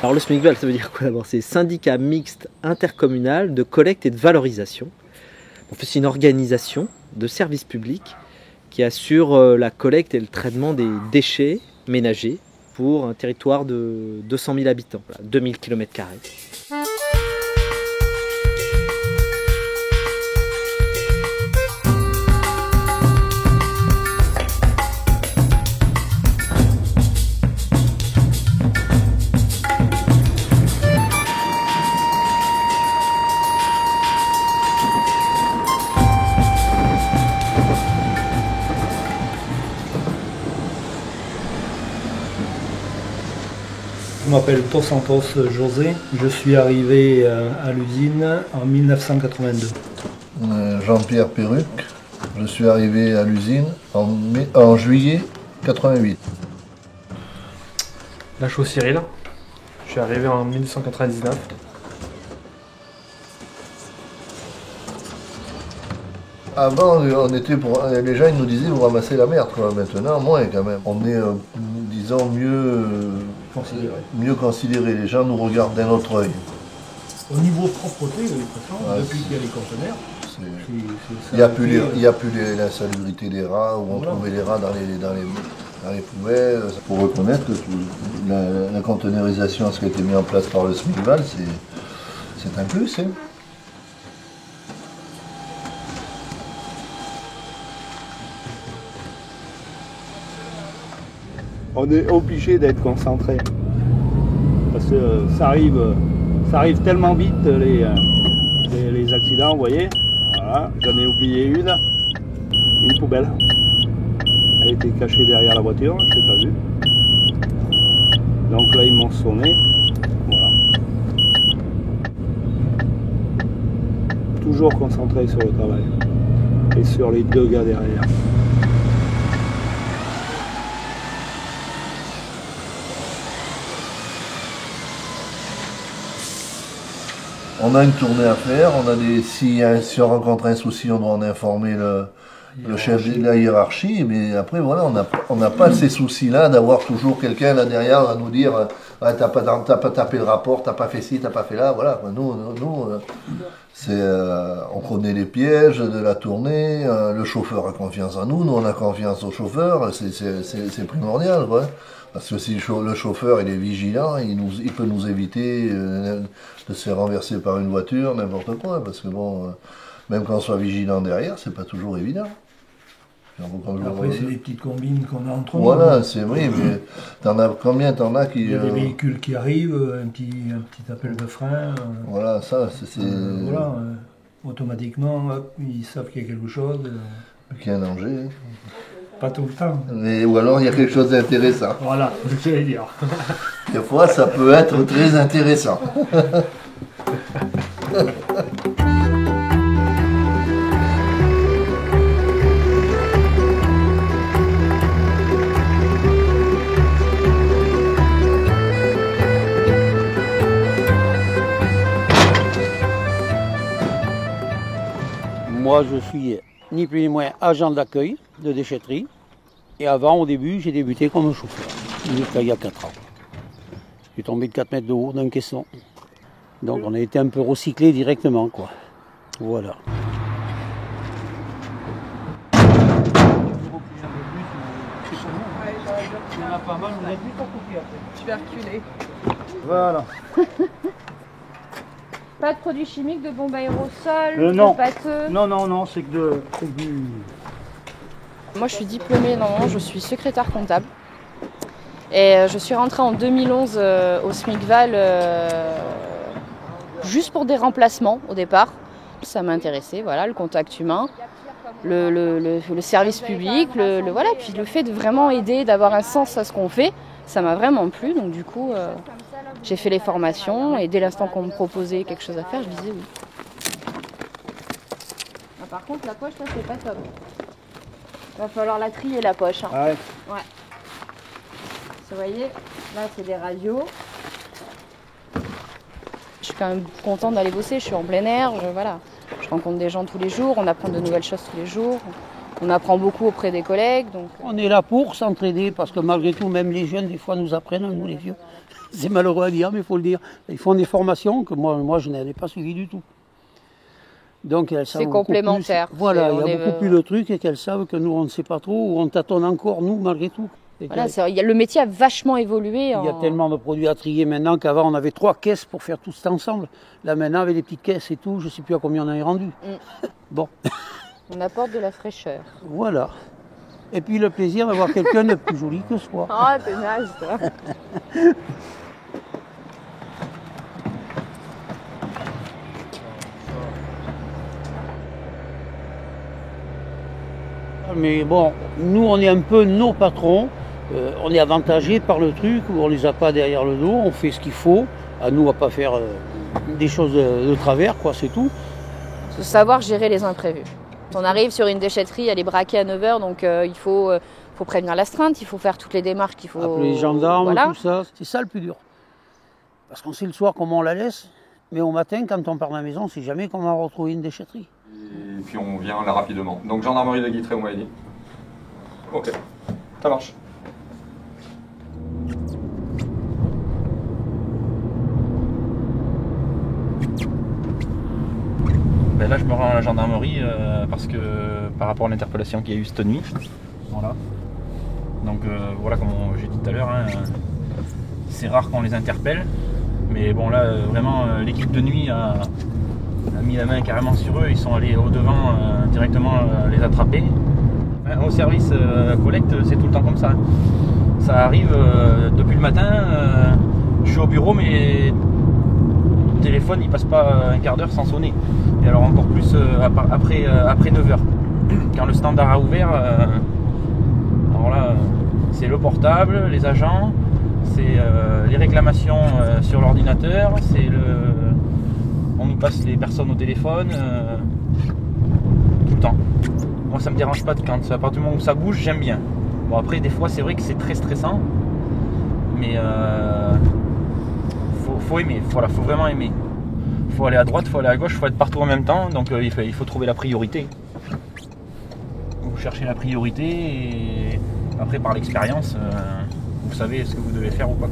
Alors le SMICVAL, ça veut dire quoi d'abord? C'est syndicat mixte intercommunal de collecte et de valorisation. En fait, c'est une organisation de service public qui assure la collecte et le traitement des déchets ménagers pour un territoire de 200 000 habitants, 2000 km². Je m'appelle Santos José, je suis arrivé à l'usine en 1982. Jean-Pierre Perruc, je suis arrivé à l'usine en juillet 88. Lachaud Cyril, je suis arrivé en 1999. Avant, les gens ils nous disaient vous ramassez la merde, quoi. Maintenant, moins quand même. On est, disons, mieux considéré. Les gens nous regardent d'un autre œil. Au niveau propreté, j'ai l'impression, depuis qu'il y a les conteneurs, il n'y a plus l'insalubrité des rats, où on trouvait les rats dans les poubelles. Il faut reconnaître que la conteneurisation, ce qui a été mis en place par le SMICVAL, c'est un plus. Hein. On est obligé d'être concentré. Parce que ça arrive tellement vite les accidents, vous voyez. Voilà, j'en ai oublié une poubelle. Elle était cachée derrière la voiture, je ne l'ai pas vue. Donc là ils m'ont sonné. Voilà. Toujours concentré sur le travail. Et sur les deux gars derrière. On a une tournée à faire, si on rencontre un souci, on doit en informer le chef de la hiérarchie, mais après voilà, on n'a pas ces soucis-là d'avoir toujours quelqu'un là derrière à nous dire ah, t'as pas tapé le rapport, t'as pas fait ci, t'as pas fait là, voilà. Nous on connaît les pièges de la tournée, le chauffeur a confiance en nous on a confiance au chauffeur, c'est primordial, quoi. Parce que si le chauffeur il est vigilant, il peut nous éviter de se faire renverser par une voiture, n'importe quoi. Parce que bon, même quand on soit vigilant derrière, c'est pas toujours évident. Après, c'est des petites combines qu'on a entre nous. Voilà, c'est vrai, mais combien t'en as qui... Il y a des véhicules qui arrivent, un petit appel de frein. Voilà, ça, c'est... Voilà, automatiquement, hop, ils savent qu'il y a quelque chose. Qu'il y a un danger. Pas tout le temps. Ou alors il y a quelque chose d'intéressant. Voilà, je vais dire. Des fois, ça peut être très intéressant. Moi, je suis ni plus ni moins agent d'accueil de déchetterie. Et avant, au début, j'ai débuté comme chauffeur, jusqu'à il y a 4 ans. Je suis tombé de 4 mètres de haut d'un caisson. Donc on a été un peu recyclé directement, quoi. Voilà. Tu vas reculer. Voilà. Pas de produits chimiques, de bombes aérosols, non. de pâteux. Non, c'est que du... Moi je suis diplômée, je suis secrétaire comptable. Et je suis rentrée en 2011 au SMICVAL juste pour des remplacements au départ. Ça m'intéressait, voilà, le contact humain, le service public, voilà, puis le fait de vraiment aider, d'avoir un sens à ce qu'on fait, ça m'a vraiment plu. Donc du coup, j'ai fait les formations et dès l'instant qu'on me proposait quelque chose à faire, je disais oui. Ah, par contre, la poche, là, c'est pas top. Il va falloir la trier, la poche. Hein. Ah ouais. Ouais. Vous voyez, là, c'est des radios. Je suis quand même contente d'aller bosser, je suis en plein air, voilà. Je rencontre des gens tous les jours, on apprend de nouvelles choses tous les jours. On apprend beaucoup auprès des collègues. Donc... On est là pour s'entraider parce que malgré tout, même les jeunes, des fois, nous apprennent, nous les vieux. C'est malheureux à dire, mais il faut le dire. Ils font des formations que moi je n'avais pas suivies du tout. Donc elles savent. C'est complémentaire. Voilà, il y a beaucoup plus de trucs et qu'elles savent que nous, on ne sait pas trop, ou on tâtonne encore, nous, malgré tout. Voilà, le métier a vachement évolué. Il y a tellement de produits à trier maintenant qu'avant, on avait 3 caisses pour faire tout ça ensemble. Là, maintenant, avec les petites caisses et tout, je ne sais plus à combien on en est rendu. Bon. On apporte de la fraîcheur. Voilà. Et puis le plaisir d'avoir quelqu'un de plus joli que soi. Ah, t'es naze, toi. Mais bon, nous on est un peu nos patrons, on est avantagés par le truc, où on ne les a pas derrière le dos, on fait ce qu'il faut, à nous à pas faire des choses de travers, quoi, c'est tout. Il faut savoir gérer les imprévus. Quand on arrive sur une déchetterie, elle est braquée à 9h, donc il faut prévenir l'astreinte, il faut faire toutes les démarches qu'il faut... Appeler les gendarmes, tout ça, c'est ça le plus dur. Parce qu'on sait le soir comment on la laisse, mais au matin, quand on part de la maison, on ne sait jamais comment on va retrouver une déchetterie. Et puis on vient là rapidement. Donc gendarmerie de Guitry, on m'avait dit. Ok, ça marche. Ben là je me rends à la gendarmerie parce que par rapport à l'interpellation qu'il y a eu cette nuit. Voilà. Donc voilà, comme j'ai dit tout à l'heure, hein, c'est rare qu'on les interpelle. Mais bon là vraiment l'équipe de nuit a mis la main carrément sur eux, ils sont allés au-devant directement les attraper. Au service collecte, c'est tout le temps comme ça. Ça arrive depuis le matin, je suis au bureau, mais le téléphone il passe pas un quart d'heure sans sonner. Et alors encore plus après 9h. Quand le standard a ouvert, alors là, c'est le portable, les agents, c'est les réclamations sur l'ordinateur, c'est on nous passe les personnes au téléphone, tout le temps. Moi ça me dérange pas quand à partir du moment où ça bouge, j'aime bien. Bon après des fois c'est vrai que c'est très stressant, mais faut aimer, voilà, faut vraiment aimer. Faut aller à droite, faut aller à gauche, faut être partout en même temps, donc il faut trouver la priorité. Vous cherchez la priorité et après par l'expérience, vous savez ce que vous devez faire ou pas.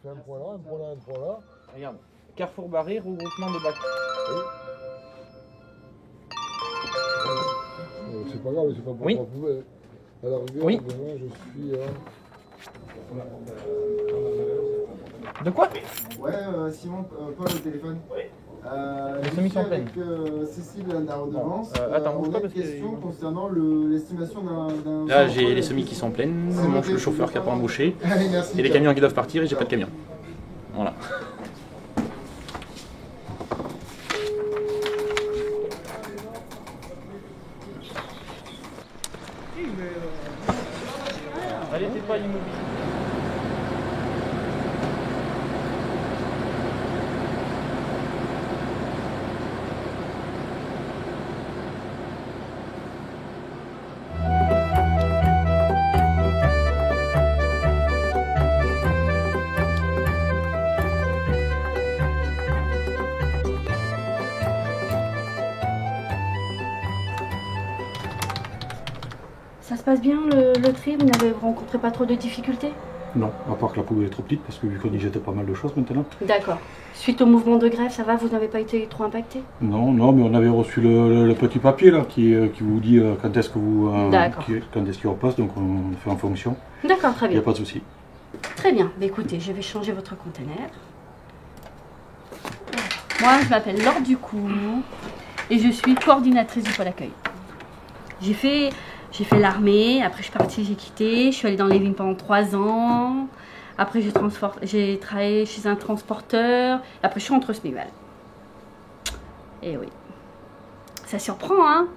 Un point là, un point là, un point là. Regarde, carrefour barré, regroupement de bacs. C'est pas grave, c'est pas pour Oui. la poubelle. À la rigueur, Oui. demain, je suis De quoi? Ouais, Simon, Paul au téléphone. Oui. Les semis sont pleines. Avec Cécile de la redevance. Attends, on pas a une parce que- question concernant l'estimation d'un... Là j'ai les semis qui sont pleines, le chauffeur qui n'a pas embauché, Allez, merci. et les camions qui doivent partir et j'ai pas de camion. Voilà. Allez, t'es pas immobile. Ça se passe bien le tri, vous n'avez rencontré pas trop de difficultés? Non, à part que la poubelle est trop petite, parce que vu qu'on y jette pas mal de choses maintenant. D'accord. Suite au mouvement de grève, ça va, vous n'avez pas été trop impacté? Non, non, mais on avait reçu le petit papier là qui vous dit quand est-ce que vous quand est-ce qu'il repasse, donc on fait en fonction. D'accord, très Il n'y bien. a pas de souci. Très bien. Bah, écoutez, je vais changer votre conteneur. Moi, je m'appelle Laure Ducoux et je suis coordinatrice du pôle accueil. J'ai fait l'armée, après je suis partie, j'ai quitté, je suis allée dans les vignes pendant 3 ans. Après j'ai travaillé chez un transporteur, après je suis rentrée au Smigval. Et oui, ça surprend, hein?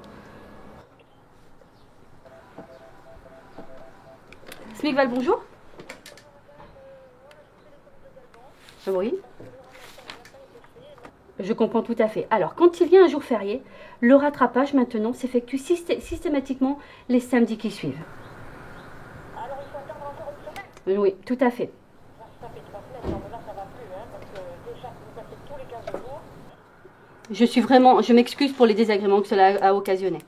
Smigval, bonjour. Oui. Je comprends tout à fait. Alors, quand il vient un jour férié, le rattrapage maintenant s'effectue systématiquement les samedis qui suivent. Oui, tout à fait. Je m'excuse pour les désagréments que cela a occasionné.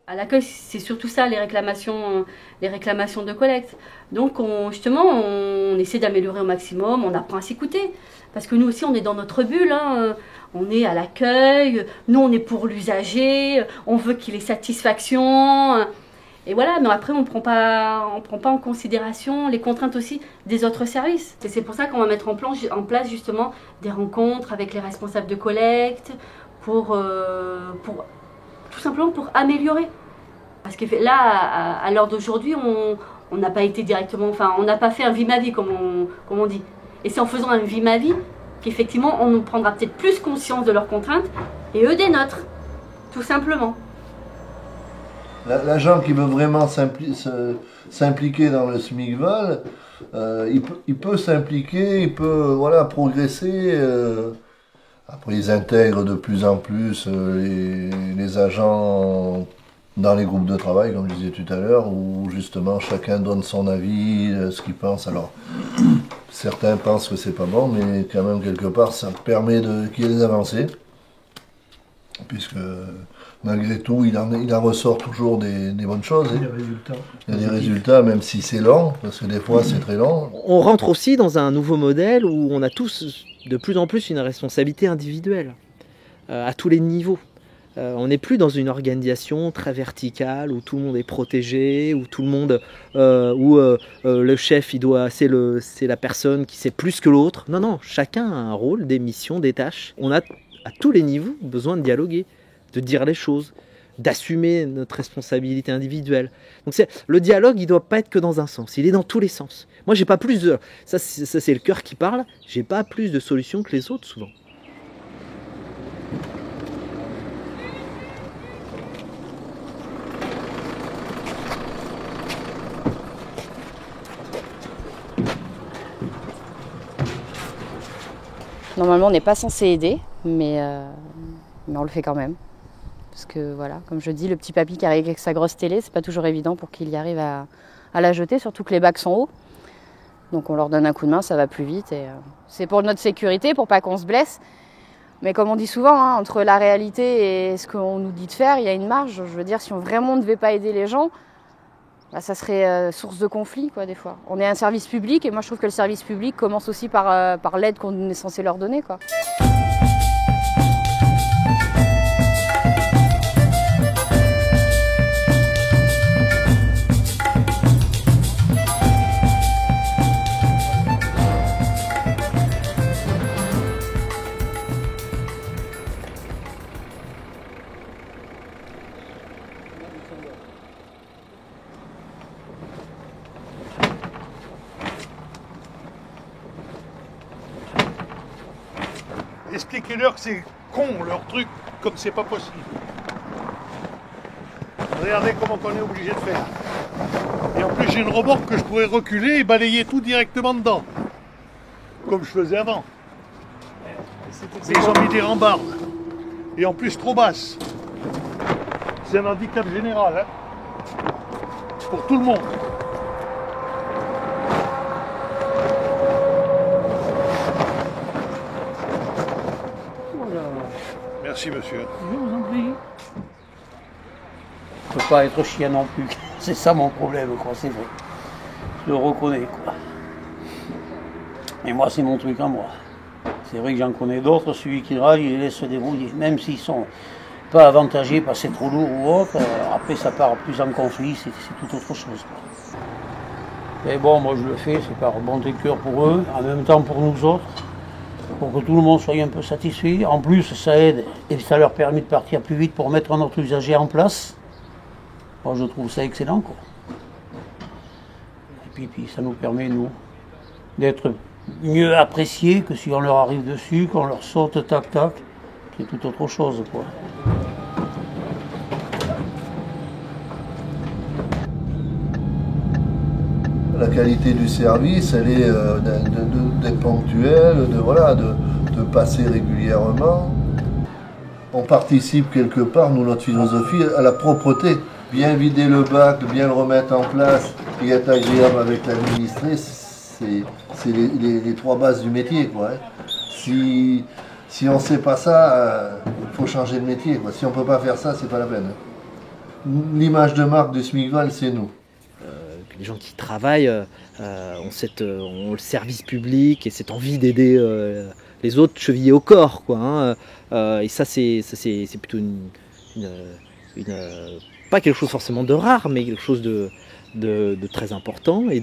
À l'accueil, c'est surtout ça, les réclamations de collecte. Donc, justement, on essaie d'améliorer au maximum, on apprend à s'écouter. Parce que nous aussi, on est dans notre bulle, hein. On est à l'accueil, nous, on est pour l'usager, on veut qu'il ait satisfaction. Et voilà, mais après, on prend pas en considération les contraintes aussi des autres services. Et c'est pour ça qu'on va mettre en place justement des rencontres avec les responsables de collecte pour tout simplement pour améliorer. Parce que là, à l'heure d'aujourd'hui, on n'a pas été directement, enfin, on n'a pas fait un vie ma vie comme on dit. Et c'est en faisant un vie ma vie qu'effectivement, on nous prendra peut-être plus conscience de leurs contraintes et eux des nôtres, tout simplement. L'agent qui veut vraiment s'impliquer dans le SMICVAL, il peut s'impliquer, il peut progresser. Après, ils intègrent de plus en plus les agents dans les groupes de travail, comme je disais tout à l'heure, où justement chacun donne son avis, ce qu'il pense. Alors, certains pensent que c'est pas bon, mais quand même, quelque part, ça permet qu'il y ait des avancées, puisque malgré tout, il en ressort toujours des bonnes choses. Des résultats. Il y a des résultats, même si c'est long, parce que des fois, c'est très long. On rentre aussi dans un nouveau modèle où on a tous de plus en plus une responsabilité individuelle, à tous les niveaux. On n'est plus dans une organisation très verticale où tout le monde est protégé, où tout le monde, le chef, c'est la personne qui sait plus que l'autre. Non, non, chacun a un rôle, des missions, des tâches. On a à tous les niveaux besoin de dialoguer, de dire les choses, d'assumer notre responsabilité individuelle. Donc le dialogue, il ne doit pas être que dans un sens, il est dans tous les sens. Moi, j'ai pas plus de... Ça c'est le cœur qui parle, j'ai pas plus de solutions que les autres souvent. Normalement, on n'est pas censé aider, mais on le fait quand même. Parce que voilà, comme je dis, le petit papy qui arrive avec sa grosse télé, c'est pas toujours évident pour qu'il y arrive à la jeter, surtout que les bacs sont hauts. Donc on leur donne un coup de main, ça va plus vite. Et c'est pour notre sécurité, pour pas qu'on se blesse. Mais comme on dit souvent, hein, entre la réalité et ce qu'on nous dit de faire, il y a une marge. Je veux dire, si on vraiment ne devait pas aider les gens, bah, ça serait source de conflit, quoi, des fois. On est un service public, et moi je trouve que le service public commence aussi par l'aide qu'on est censé leur donner, quoi. Expliquez-leur que c'est con leur truc, comme c'est pas possible. Regardez comment on est obligé de faire. Et en plus j'ai une remorque que je pourrais reculer et balayer tout directement dedans. Comme je faisais avant. Mais ils ont mis des rambardes. Et en plus trop basses. C'est un handicap général, hein. Pour tout le monde. Merci monsieur. Je vous en prie. Je ne peux pas être chien non plus. C'est ça mon problème, quoi, c'est vrai. Je le reconnais, quoi. Et moi, c'est mon truc à moi. C'est vrai que j'en connais d'autres, celui qui râle, il les laisse se débrouiller. Même s'ils sont pas avantagés parce que c'est trop lourd ou autre, après ça part plus en conflit, c'est tout autre chose, quoi. Mais bon, moi je le fais, c'est par bonté de cœur pour eux, en même temps pour nous autres. Pour que tout le monde soit un peu satisfait. En plus, ça aide et ça leur permet de partir plus vite pour mettre notre usager en place. Moi, je trouve ça excellent, quoi. Et puis ça nous permet, nous, d'être mieux appréciés que si on leur arrive dessus, qu'on leur saute tac-tac. C'est tout autre chose, quoi. La qualité du service, elle est d'être ponctuelle, de passer régulièrement. On participe quelque part, nous, notre philosophie, à la propreté bien vider le bac, bien le remettre en place et être agréable avec l'administré, c'est les trois bases du métier, quoi. Si on ne sait pas ça, il faut changer de métier, quoi. Si on ne peut pas faire ça, c'est pas la peine. L'image de marque du SMICVAL, c'est nous. Les gens qui travaillent ont le service public et cette envie d'aider les autres chevillés au corps, quoi, hein. Et ça, c'est plutôt pas quelque chose forcément de rare, mais quelque chose de très important et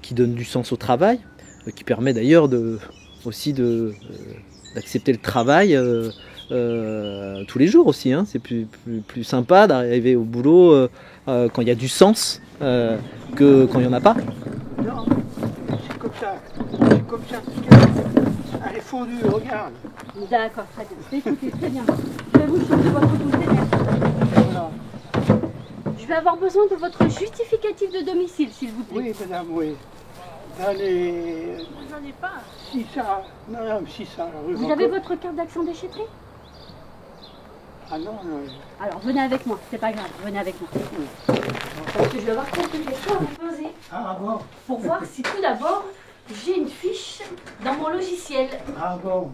qui donne du sens au travail, qui permet d'ailleurs aussi d'accepter le travail tous les jours aussi, hein. C'est plus sympa d'arriver au boulot quand il y a du sens que quand il n'y en a pas. Non, c'est comme ça. C'est comme ça. Elle est fondue, regarde. D'accord, très bien. Écoutez, très bien. Je vais vous changer votre conteneur. Voilà. Je vais avoir besoin de votre justificatif de domicile, s'il vous plaît. Oui, madame, oui. Dans les... Vous n'en avez pas? 600. Non, 600. Vous avez votre carte d'accent déchetterie? Ah non, non. Alors, venez avec moi, c'est pas grave, venez avec moi. Parce que je vais avoir quelques questions à vous poser. Ah bon? Pour voir si tout d'abord, j'ai une fiche dans mon logiciel. Ah bon?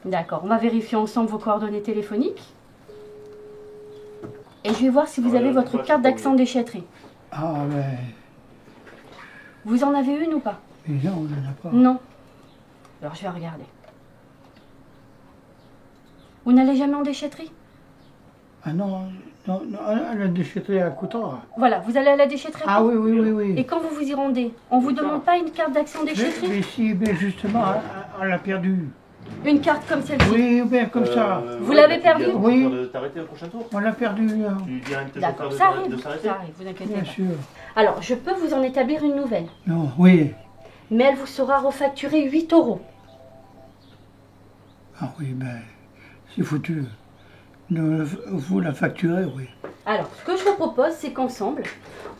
D'accord, on va vérifier ensemble vos coordonnées téléphoniques. Et je vais voir si vous avez votre carte d'accent déchetterie. Ah ouais. Vous en avez une ou pas? Mais non, on n'en a pas. Non. Alors je vais regarder. Vous n'allez jamais en déchetterie? Ah non, non, non, la déchetterie à Coutard. Voilà, vous allez à la déchetterie? Ah oui, oui, oui, oui. Et quand vous vous y rendez, on vous demande pas une carte d'accent déchetterie? Mais si, mais justement, on l'a perdue. Une carte comme celle-ci? Oui, bien comme ça. Vous l'avez perdue? Oui. T'arrêter au prochain tour? On l'a perdue. Tu dis à un de tes D'accord, chauffeurs ça arrive, de s'arrêter? ça arrive, vous inquiétez Bien pas. sûr. Alors, je peux vous en établir une nouvelle. Non, oui. Mais elle vous sera refacturée 8 €. Ah oui, ben, c'est foutu. Vous la facturez, oui. Alors, ce que je vous propose, c'est qu'ensemble,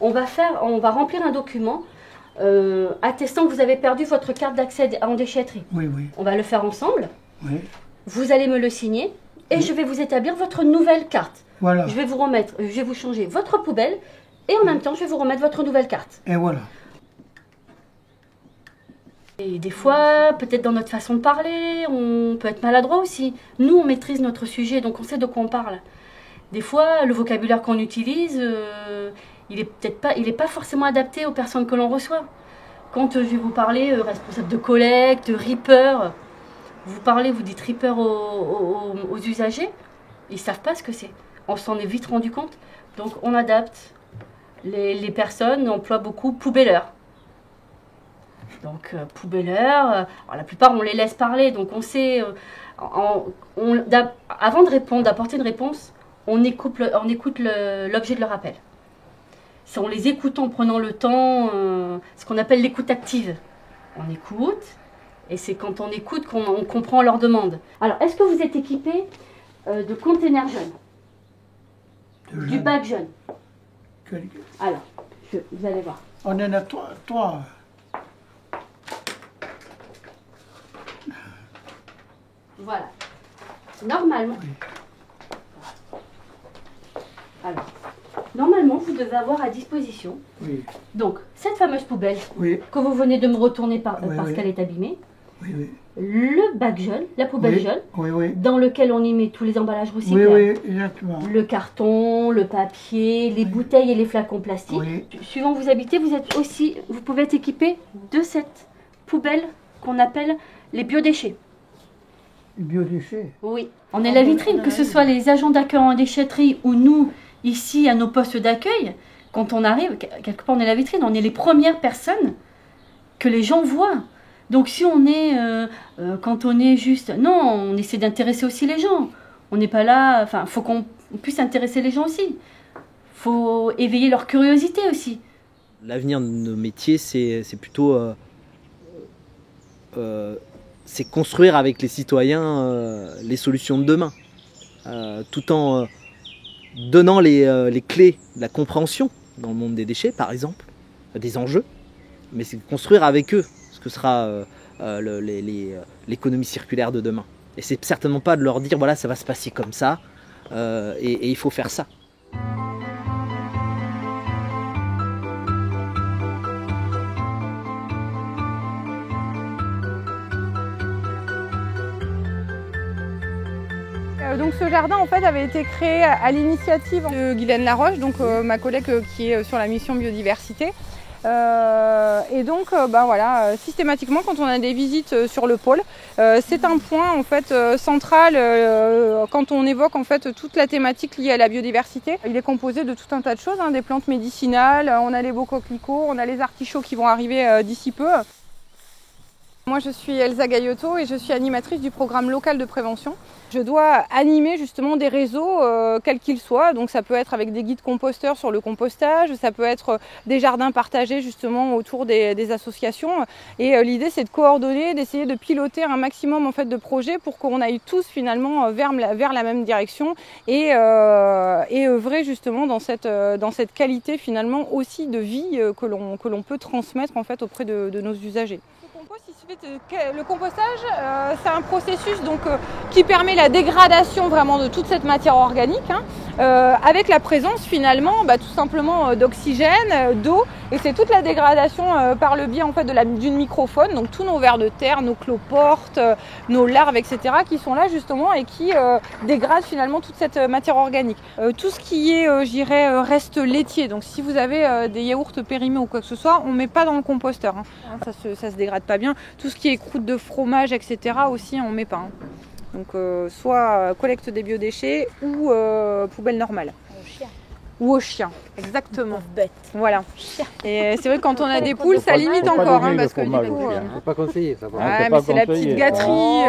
on va remplir un document attestant que vous avez perdu votre carte d'accès en déchetterie. Oui, oui. On va le faire ensemble. Oui. Vous allez me le signer et je vais vous établir votre nouvelle carte. Voilà. Je vais vous changer votre poubelle et en même temps, je vais vous remettre votre nouvelle carte. Et voilà. Et des fois, peut-être dans notre façon de parler, on peut être maladroit aussi. Nous, on maîtrise notre sujet, donc on sait de quoi on parle. Des fois, le vocabulaire qu'on utilise, il est pas forcément adapté aux personnes que l'on reçoit. Quand je vais vous parler responsable de collecte, ripper, vous dites ripper aux usagers, ils savent pas ce que c'est. On s'en est vite rendu compte, donc on adapte. Les personnes emploient beaucoup poubelleur. Donc poubelleur, la plupart on les laisse parler, donc on sait, avant de répondre, d'apporter une réponse, on écoute l'objet de leur appel. C'est en les écoutant, en prenant le temps, ce qu'on appelle l'écoute active. On écoute, et c'est quand on écoute qu'on comprend leur demande. Alors, est-ce que vous êtes équipé de containers jeunes? Du bac jeune? Alors, vous allez voir. On en a trois. Voilà. Normalement. Alors, normalement, vous devez avoir à disposition. Oui. Donc, cette fameuse poubelle que vous venez de me retourner parce qu'elle est abîmée. Oui, oui. Le bac jaune, la poubelle jaune, oui. dans lequel on y met tous les emballages recyclables. Oui, oui, exactement. Le carton, le papier, les bouteilles et les flacons plastiques. Oui. Suivant où vous habitez, vous pouvez être équipé de cette poubelle qu'on appelle les biodéchets. Les biodéchets? Oui. On est la vitrine, que ce soit les agents d'accueil en déchetterie ou nous, ici, à nos postes d'accueil. Quand on arrive, quelque part, on est la vitrine, on est les premières personnes que les gens voient. Donc si on est, quand on est juste... Non, on essaie d'intéresser aussi les gens. On n'est pas là... Enfin, il faut qu'on puisse intéresser les gens aussi. Il faut éveiller leur curiosité aussi. L'avenir de nos métiers, c'est plutôt... c'est construire avec les citoyens les solutions de demain. Tout en donnant les clés de la compréhension dans le monde des déchets, par exemple, des enjeux. Mais c'est construire avec eux ce que sera l'économie circulaire de demain. Et c'est certainement pas de leur dire voilà, ça va se passer comme ça et il faut faire ça. Donc ce jardin en fait avait été créé à l'initiative de Guylaine Laroche, donc ma collègue qui est sur la mission biodiversité. Et donc voilà, systématiquement quand on a des visites sur le pôle, c'est un point en fait central quand on évoque en fait toute la thématique liée à la biodiversité. Il est composé de tout un tas de choses, hein, des plantes médicinales, on a les beaux coquelicots, on a les artichauts qui vont arriver d'ici peu. Moi je suis Elsa Gaillotto et je suis animatrice du programme local de prévention. Je dois animer justement des réseaux quels qu'ils soient, donc ça peut être avec des guides composteurs sur le compostage, ça peut être des jardins partagés justement autour des associations et l'idée c'est de coordonner, d'essayer de piloter un maximum en fait de projets pour qu'on aille tous finalement vers la même direction et œuvrer justement dans cette qualité finalement aussi de vie que l'on peut transmettre en fait auprès de nos usagers. Le compostage, c'est un processus donc, qui permet la dégradation vraiment de toute cette matière organique, hein, avec la présence finalement tout simplement d'oxygène, d'eau, et c'est toute la dégradation par le biais en fait, d'une microfaune, donc tous nos vers de terre, nos cloportes, nos larves, etc. qui sont là justement et qui dégradent finalement toute cette matière organique. Tout ce qui est, je dirais, reste laitier, donc si vous avez des yaourts périmés ou quoi que ce soit, on ne met pas dans le composteur, hein. Ça se dégrade pas bien. Tout ce qui est croûte de fromage, etc. aussi, on ne met pas. Hein. Donc soit collecte des biodéchets ou poubelle normale. Ou au chien, exactement. Bête. Voilà. Et c'est vrai que quand on a des poules, ça limite encore, hein, parce que du coup. C'est pas conseillé, ça. Ouais, mais c'est la petite gâterie.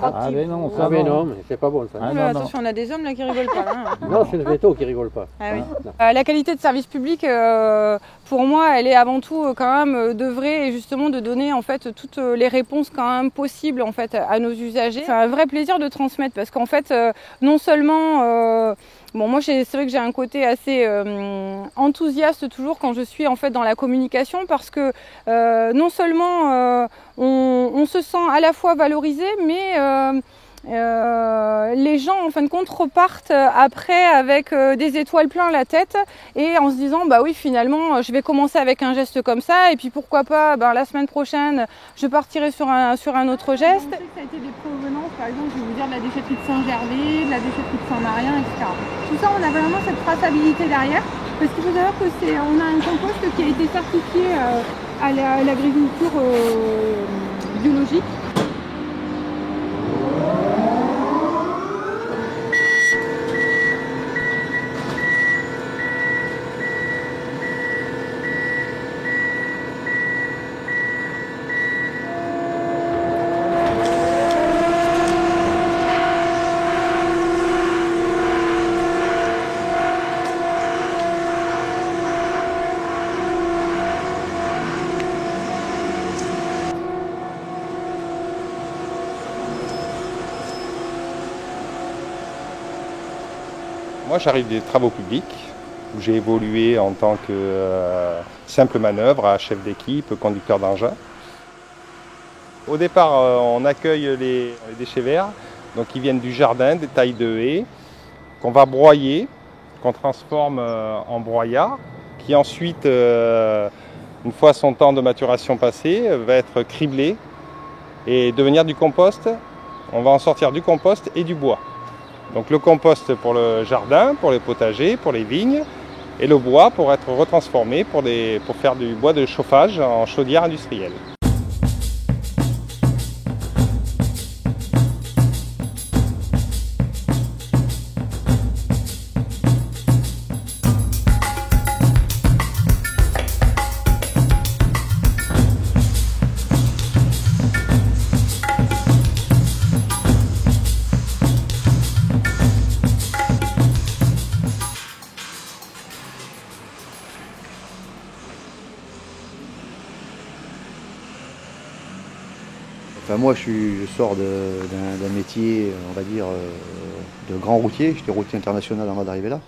Ah mais non, ça mais non, c'est pas bon ça. Attention, on a des hommes là qui rigolent pas. Hein. Non, c'est le veto qui rigole pas. Ah, oui. La qualité de service public, pour moi, elle est avant tout quand même d'œuvrer et justement de donner en fait toutes les réponses quand même possibles en fait à nos usagers. C'est un vrai plaisir de transmettre parce qu'en fait, non seulement bon, moi, c'est vrai que j'ai un côté assez enthousiaste toujours quand je suis en fait dans la communication parce que non seulement on se sent à la fois valorisé, mais les gens en fin de compte repartent après avec des étoiles plein la tête et en se disant bah oui finalement je vais commencer avec un geste comme ça et puis pourquoi pas la semaine prochaine je partirai sur un autre geste. Ça a été des provenances par exemple je vais vous dire de la déchetterie de Saint-Gervais, de la déchetterie de Saint-Marien, etc. Tout ça on a vraiment cette traçabilité derrière parce qu'il faut savoir que on a un compost qui a été certifié à l'agriculture biologique. Moi, j'arrive des travaux publics où j'ai évolué en tant que simple manœuvre, à chef d'équipe, conducteur d'engin. Au départ, on accueille les déchets verts, donc qui viennent du jardin, des tailles de haies, qu'on va broyer, qu'on transforme en broyat, qui ensuite, une fois son temps de maturation passé, va être criblé et devenir du compost. On va en sortir du compost et du bois. Donc le compost pour le jardin, pour les potagers, pour les vignes, et le bois pour être retransformé pour faire du bois de chauffage en chaudière industrielle. Enfin, moi, je sors d'un métier, on va dire, de grand routier. J'étais routier international avant d'arriver là.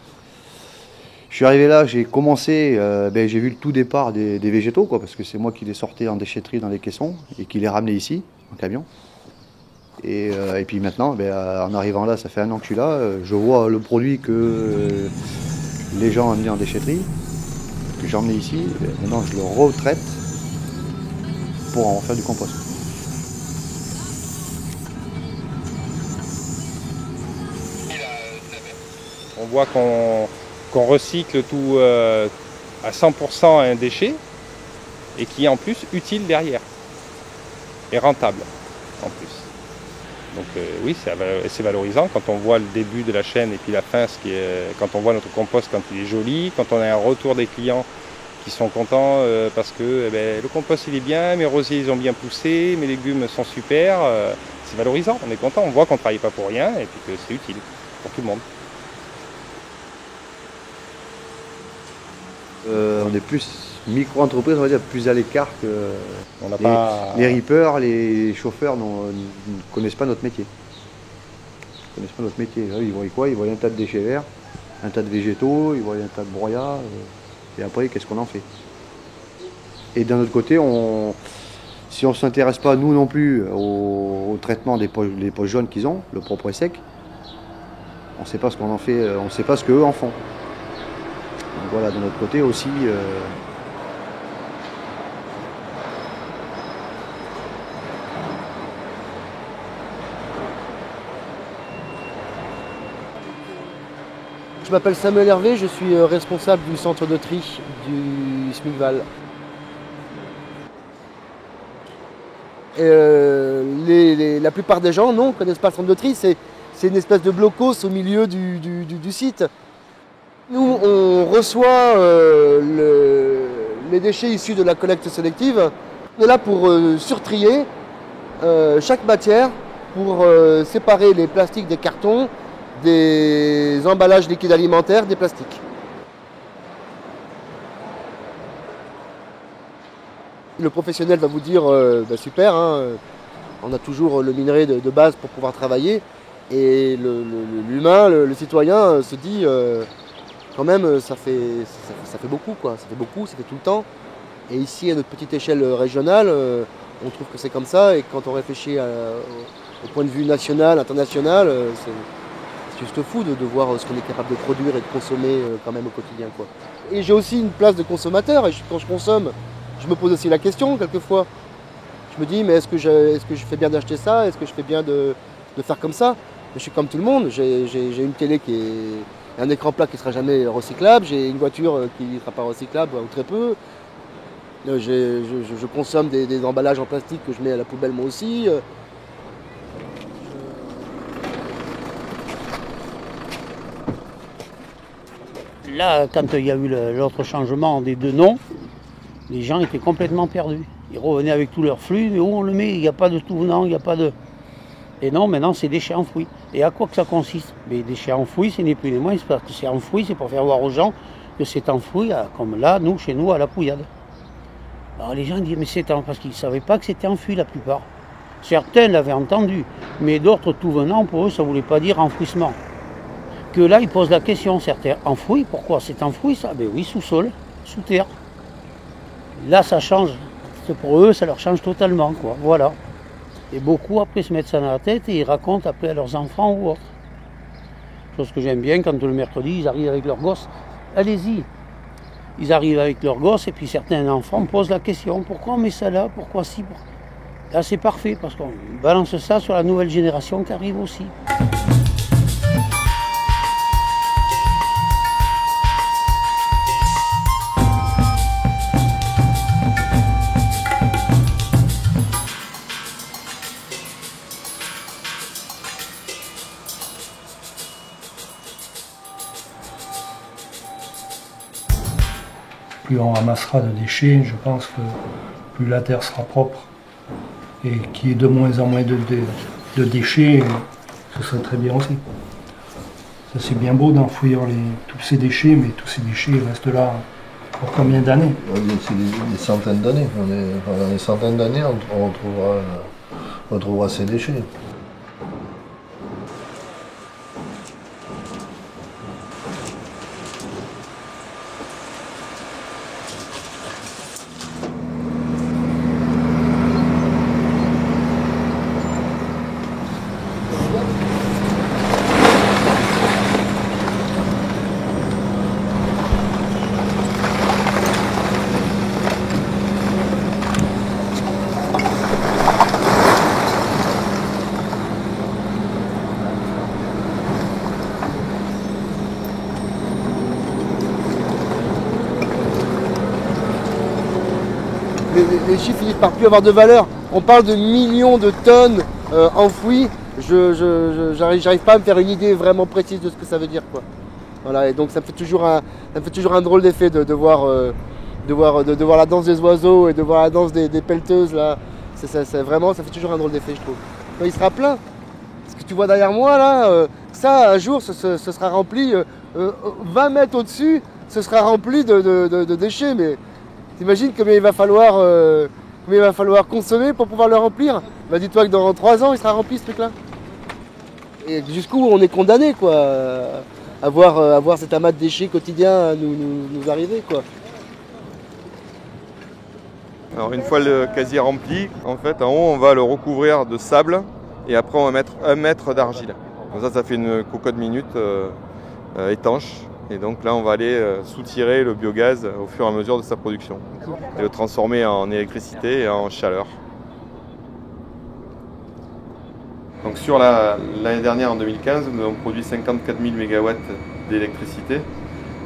Je suis arrivé là, j'ai commencé, j'ai vu le tout départ des végétaux, quoi, parce que c'est moi qui les sortais en déchetterie dans les caissons et qui les ramenais ici, en camion. Et puis maintenant, en arrivant là, ça fait 1 an que je suis là, je vois le produit que les gens amenaient en déchetterie, que j'ai emmené ici. Maintenant, je le retraite pour en faire du compost. On voit qu'on recycle tout à 100% un déchet et qui est en plus utile derrière et rentable en plus. Donc oui, c'est valorisant quand on voit le début de la chaîne et puis la fin, quand on voit notre compost quand il est joli, quand on a un retour des clients qui sont contents parce que le compost il est bien, mes rosiers ils ont bien poussé, mes légumes sont super, c'est valorisant, on est content, on voit qu'on ne travaille pas pour rien et puis que c'est utile pour tout le monde. On est plus micro-entreprise, on va dire, plus à l'écart que on n'a pas... les rippers, les chauffeurs ne connaissent pas notre métier. Ils connaissent pas notre métier. Là, ils voient quoi? Ils voient un tas de déchets verts, un tas de végétaux, ils voient un tas de broyats. Et après, qu'est-ce qu'on en fait? Et d'un autre côté, si on ne s'intéresse pas, nous non plus, au traitement des poches jaunes qu'ils ont, le propre et sec, on ne sait pas ce qu'on en fait, on ne sait pas ce qu'eux en font. Donc voilà, de notre côté aussi. Je m'appelle Samuel Hervé, je suis responsable du centre de tri du SMICVAL. La plupart des gens ne connaissent pas le centre de tri, c'est une espèce de blocos au milieu du site. Nous, on reçoit les déchets issus de la collecte sélective. On est là pour surtrier chaque matière, pour séparer les plastiques des cartons, des emballages liquides alimentaires, des plastiques. Le professionnel va vous dire super, hein, on a toujours le minerai de base pour pouvoir travailler. Et l'humain, le citoyen se dit quand même ça fait beaucoup, quoi. Ça fait beaucoup, ça fait tout le temps. Et ici à notre petite échelle régionale, on trouve que c'est comme ça. Et quand on réfléchit au point de vue national, international, c'est juste fou de voir ce qu'on est capable de produire et de consommer quand même au quotidien, quoi. Et j'ai aussi une place de consommateur et quand je consomme, je me pose aussi la question quelquefois. Je me dis mais est-ce que je fais bien d'acheter ça? Est-ce que je fais bien de faire comme ça? Mais je suis comme tout le monde, j'ai une télé qui est un écran plat qui ne sera jamais recyclable, j'ai une voiture qui ne sera pas recyclable ou très peu. Je consomme des emballages en plastique que je mets à la poubelle moi aussi. Là, quand il y a eu l'autre changement des deux noms, les gens étaient complètement perdus. Ils revenaient avec tout leur flux, mais où on le met? Il n'y a pas de tout venant, il n'y a pas de... Et non, maintenant c'est déchets enfouis. Et à quoi que ça consiste? Mais déchets enfouis, ce n'est plus ni moins, c'est parce que c'est enfoui, c'est pour faire voir aux gens que c'est enfoui, comme là, chez nous, à la Pouillade. Alors les gens disent, mais c'est parce qu'ils ne savaient pas que c'était enfoui la plupart. Certains l'avaient entendu, mais d'autres tout venant, pour eux, ça ne voulait pas dire enfouissement. Que là, ils posent la question, certains, enfoui, pourquoi c'est enfoui ça? Ben oui, sous-sol, sous terre. Là, ça change. Pour eux, ça leur change totalement, quoi. Voilà. Et beaucoup après se mettent ça dans la tête et ils racontent après à leurs enfants ou autres. Chose que j'aime bien quand le mercredi ils arrivent avec leurs gosses. Allez-y. Ils arrivent avec leurs gosses et puis certains enfants posent la question. Pourquoi on met ça là? Pourquoi si? Là c'est parfait parce qu'on balance ça sur la nouvelle génération qui arrive aussi. Plus on ramassera de déchets, je pense que plus la terre sera propre et qu'il y ait de moins en moins de déchets, ce serait très bien aussi. Ça c'est bien beau d'enfouir tous ces déchets, mais tous ces déchets restent là pour combien d'années? C'est des centaines d'années. Pendant des centaines d'années, on retrouvera ces déchets. les chiffres finissent par plus avoir de valeur. On parle de millions de tonnes enfouies. J'arrive pas à me faire une idée vraiment précise de ce que ça veut dire, quoi. Voilà, et donc ça me fait toujours un drôle d'effet de voir la danse des oiseaux et de voir la danse des pelleteuses là. Vraiment, ça fait toujours un drôle d'effet, je trouve. Quand il sera plein, ce que tu vois derrière moi là, ça un jour ce sera rempli 20 mètres au-dessus, ce sera rempli de déchets. Mais t'imagines combien il va falloir consommer pour pouvoir le remplir? Bah dis-toi que dans 3 ans il sera rempli ce truc là. Et jusqu'où on est condamné, quoi, à voir cet amas de déchets quotidien nous arriver, quoi. Alors une fois le casier rempli, en fait en haut on va le recouvrir de sable et après on va mettre 1 mètre d'argile. Comme ça fait une cocotte minute étanche. Et donc là on va aller soutirer le biogaz au fur et à mesure de sa production et le transformer en électricité et en chaleur. Donc sur l'année dernière, en 2015, nous avons produit 54 000 MW d'électricité,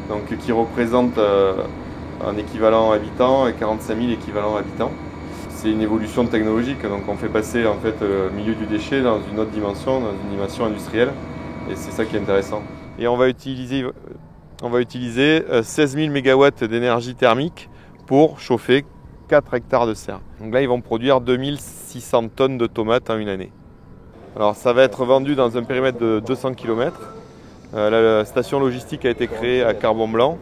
donc qui représente un équivalent habitant et 45 000 équivalents habitants. C'est une évolution technologique, donc on fait passer en fait le milieu du déchet dans une autre dimension, dans une dimension industrielle, et c'est ça qui est intéressant. Et on va utiliser 16 000 MW d'énergie thermique pour chauffer 4 hectares de serre. Donc là, ils vont produire 2600 tonnes de tomates en une année. Alors ça va être vendu dans un périmètre de 200 km. La station logistique a été créée à Carbon Blanc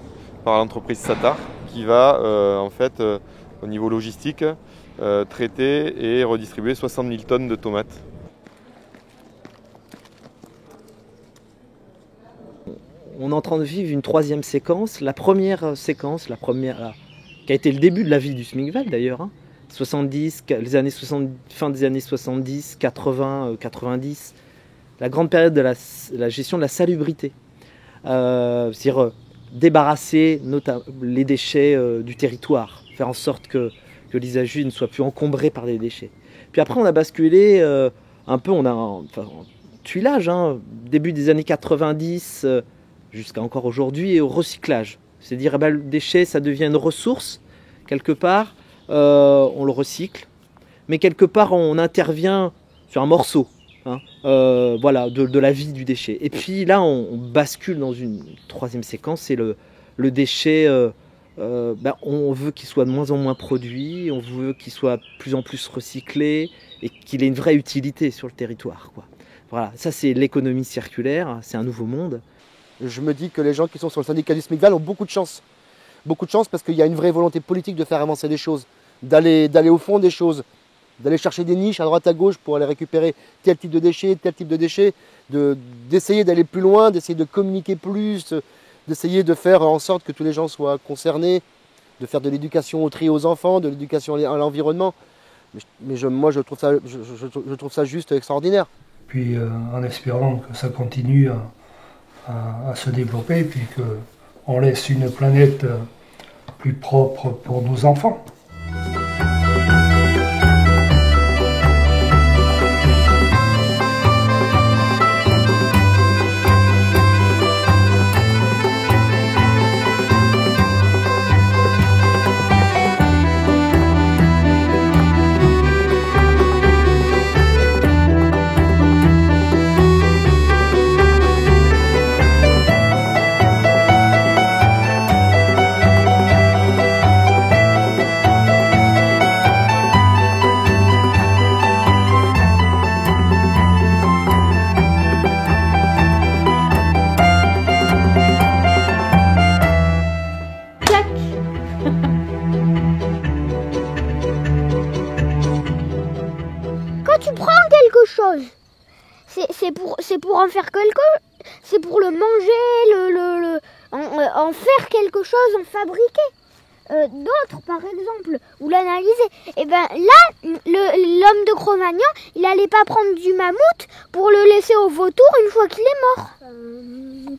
par l'entreprise Satar qui va en fait au niveau logistique traiter et redistribuer 60 000 tonnes de tomates. On est en train de vivre une 3e séquence. La première séquence, qui a été le début de la vie du SMICVAL d'ailleurs, hein. 70, fin des années 70, 80, 90, la grande période de la gestion de la salubrité. C'est-à-dire débarrasser les déchets du territoire, faire en sorte que l'Isaju ne soit plus encombré par des déchets. Puis après on a basculé un peu, on a un tuilage, hein, début des années 90 jusqu'à encore aujourd'hui, et au recyclage. C'est-à-dire le déchet ça devient une ressource quelque part. On le recycle, mais quelque part on intervient sur un morceau, hein, voilà, de la vie du déchet. Et puis là on bascule dans une 3e séquence, c'est le déchet, on veut qu'il soit de moins en moins produit, on veut qu'il soit de plus en plus recyclé et qu'il ait une vraie utilité sur le territoire, quoi. Voilà, ça c'est l'économie circulaire, c'est un nouveau monde. Je me dis que les gens qui sont sur le syndicat du SMICVAL ont beaucoup de chance. Beaucoup de chance parce qu'il y a une vraie volonté politique de faire avancer les choses, d'aller au fond des choses, d'aller chercher des niches à droite à gauche pour aller récupérer tel type de déchets, d'essayer d'aller plus loin, d'essayer de communiquer plus, d'essayer de faire en sorte que tous les gens soient concernés, de faire de l'éducation au tri aux enfants, de l'éducation à l'environnement. Mais moi je trouve ça juste extraordinaire. Puis en espérant que ça continue à se développer, puis qu'on laisse une planète plus propre pour nos enfants. C'est pour en faire c'est pour le manger, en faire quelque chose, en fabriquer. D'autres, par exemple, ou l'analyser. Et bien là, l'homme de Cro-Magnon, il n'allait pas prendre du mammouth pour le laisser au vautour une fois qu'il est mort.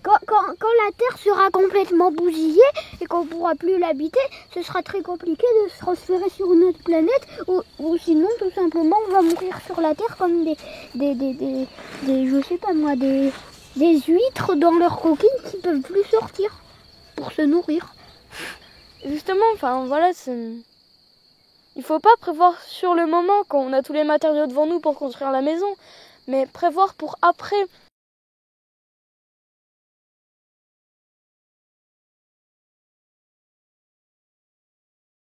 Quand la Terre sera complètement bousillée et qu'on ne pourra plus l'habiter, ce sera très compliqué de se transférer sur une autre planète, ou sinon, tout simplement, on va mourir sur la Terre comme je sais pas moi, des huîtres dans leur coquille qui ne peuvent plus sortir pour se nourrir. Justement, enfin voilà, Il ne faut pas prévoir sur le moment quand on a tous les matériaux devant nous pour construire la maison, mais prévoir pour après.